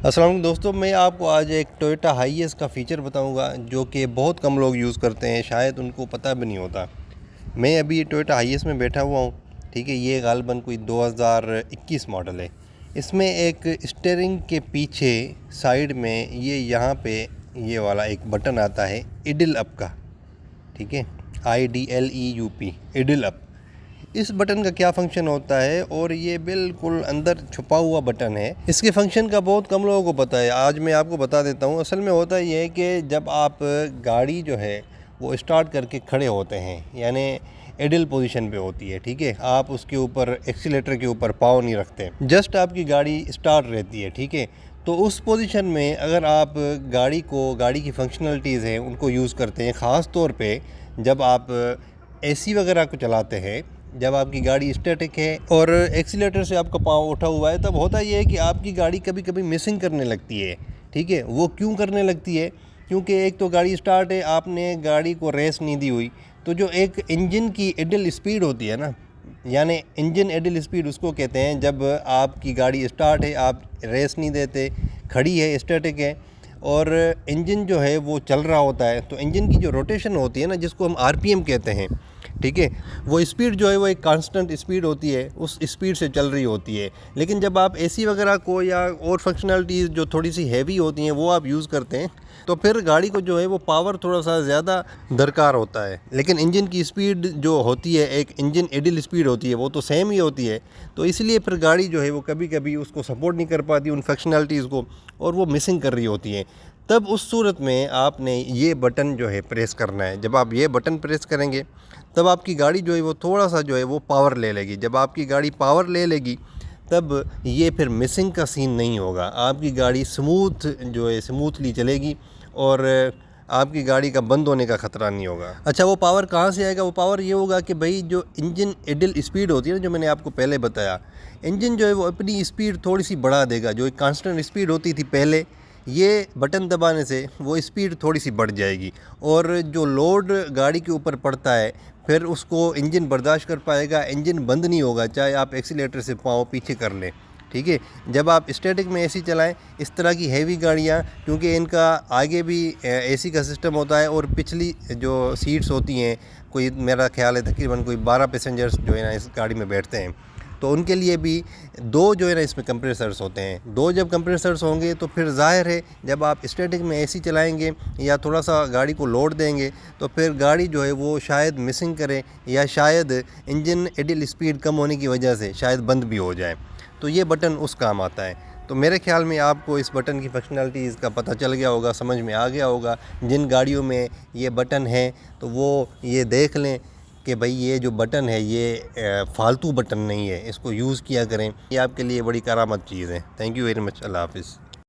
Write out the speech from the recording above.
السلام علیکم دوستوں، میں آپ کو آج ایک ٹویوٹا ہائی ایس کا فیچر بتاؤں گا جو کہ بہت کم لوگ یوز کرتے ہیں، شاید ان کو پتہ بھی نہیں ہوتا۔ میں ابھی ٹویوٹا ہائی ایس میں بیٹھا ہوا ہوں، ٹھیک ہے۔ یہ غالباً کوئی 2021 ماڈل ہے۔ اس میں ایک اسٹیئرنگ کے پیچھے سائیڈ میں یہاں پہ یہ والا ایک بٹن آتا ہے ایڈل اپ کا، ٹھیک ہے، IDLEUP، ایڈل اپ۔ اس بٹن کا کیا فنکشن ہوتا ہے، اور یہ بالکل اندر چھپا ہوا بٹن ہے۔ اس کے فنکشن کا بہت کم لوگوں کو پتہ ہے، آج میں آپ کو بتا دیتا ہوں۔ اصل میں ہوتا یہ ہے کہ جب آپ گاڑی جو ہے وہ اسٹارٹ کر کے کھڑے ہوتے ہیں، یعنی ایڈل پوزیشن پہ ہوتی ہے، ٹھیک ہے، آپ اس کے اوپر ایکسیلیٹر کے اوپر پاؤں نہیں رکھتے، جسٹ آپ کی گاڑی اسٹارٹ رہتی ہے، ٹھیک ہے۔ تو اس پوزیشن میں اگر آپ گاڑی کی فنکشنلٹیز ہیں ان کو یوز کرتے ہیں، خاص طور پہ جب آپ AC وغیرہ کو چلاتے ہیں، جب آپ کی گاڑی اسٹیٹک ہے اور ایکسیلیٹر سے آپ کا پاؤں اٹھا ہوا ہے، تب ہوتا یہ ہے کہ آپ کی گاڑی کبھی کبھی مسنگ کرنے لگتی ہے، ٹھیک ہے۔ وہ کیوں کرنے لگتی ہے؟ کیونکہ ایک تو گاڑی اسٹارٹ ہے، آپ نے گاڑی کو ریس نہیں دی ہوئی، تو جو ایک انجن کی ایڈل اسپیڈ ہوتی ہے نا، یعنی انجن ایڈل اسپیڈ اس کو کہتے ہیں، جب آپ کی گاڑی اسٹارٹ ہے، آپ ریس نہیں دیتے، کھڑی ہے، اسٹیٹک ہے، اور انجن جو ہے وہ چل رہا ہوتا ہے، تو انجن کی جو روٹیشن ہوتی ہے نا، جس کو ہم RPM کہتے ہیں، ٹھیک ہے، وہ اسپیڈ جو ہے وہ ایک کانسٹنٹ اسپیڈ ہوتی ہے، اس اسپیڈ سے چل رہی ہوتی ہے۔ لیکن جب آپ AC وغیرہ کو یا اور فنکشنلٹیز جو تھوڑی سی ہیوی ہوتی ہیں وہ آپ یوز کرتے ہیں، تو پھر گاڑی کو جو ہے وہ پاور تھوڑا سا زیادہ درکار ہوتا ہے۔ لیکن انجن کی اسپیڈ جو ہوتی ہے، ایک انجن ایڈل اسپیڈ ہوتی ہے، وہ تو سیم ہی ہوتی ہے، تو اس لیے پھر گاڑی جو ہے وہ کبھی کبھی اس کو سپورٹ نہیں کر پاتی ان فنکشنلٹیز کو، اور وہ مسنگ کر رہی ہوتی ہیں۔ تب اس صورت میں آپ نے یہ بٹن جو ہے پریس کرنا ہے۔ جب آپ یہ بٹن پریس کریں گے تب آپ کی گاڑی جو ہے وہ تھوڑا سا جو ہے وہ پاور لے لے گی۔ جب آپ کی گاڑی پاور لے لے گی تب یہ پھر مسنگ کا سین نہیں ہوگا، آپ کی گاڑی سموتھلی چلے گی، اور آپ کی گاڑی کا بند ہونے کا خطرہ نہیں ہوگا۔ اچھا، وہ پاور کہاں سے آئے گا؟ وہ پاور یہ ہوگا کہ بھئی جو انجن ایڈل اسپیڈ ہوتی ہے نا، جو میں نے آپ کو پہلے بتایا، انجن جو ہے وہ اپنی اسپیڈ تھوڑی سی بڑھا دے گا۔ جو ایک کانسٹنٹ اسپیڈ ہوتی تھی پہلے، یہ بٹن دبانے سے وہ اسپیڈ تھوڑی سی بڑھ جائے گی، اور جو لوڈ گاڑی کے اوپر پڑتا ہے پھر اس کو انجن برداشت کر پائے گا، انجن بند نہیں ہوگا، چاہے آپ ایکسیلیٹر سے پاؤں پیچھے کر لیں، ٹھیک ہے۔ جب آپ اسٹیٹک میں AC چلائیں، اس طرح کی ہیوی گاڑیاں، کیونکہ ان کا آگے بھی AC کا سسٹم ہوتا ہے، اور پچھلی جو سیٹس ہوتی ہیں، کوئی میرا خیال ہے تقریباً کوئی 12 پیسنجرز جو ہے نا اس گاڑی میں بیٹھتے ہیں، تو ان کے لیے بھی 2 جو ہے نا اس میں کمپریسرز ہوتے ہیں۔ 2 جب کمپریسرز ہوں گے تو پھر ظاہر ہے جب آپ اسٹیٹک میں AC چلائیں گے یا تھوڑا سا گاڑی کو لوڈ دیں گے تو پھر گاڑی جو ہے وہ شاید مسنگ کرے، یا شاید انجن ایڈل اسپیڈ کم ہونے کی وجہ سے شاید بند بھی ہو جائے، تو یہ بٹن اس کام آتا ہے۔ تو میرے خیال میں آپ کو اس بٹن کی فنکشنلٹیز کا پتہ چل گیا ہوگا، سمجھ میں آ گیا ہوگا۔ جن گاڑیوں میں یہ بٹن ہے تو وہ یہ دیکھ لیں کہ بھئی یہ جو بٹن ہے یہ فالتو بٹن نہیں ہے، اس کو یوز کیا کریں، یہ آپ کے لیے بڑی کارآمد چیز ہے۔ تھینک یو ویری مچ، اللہ حافظ۔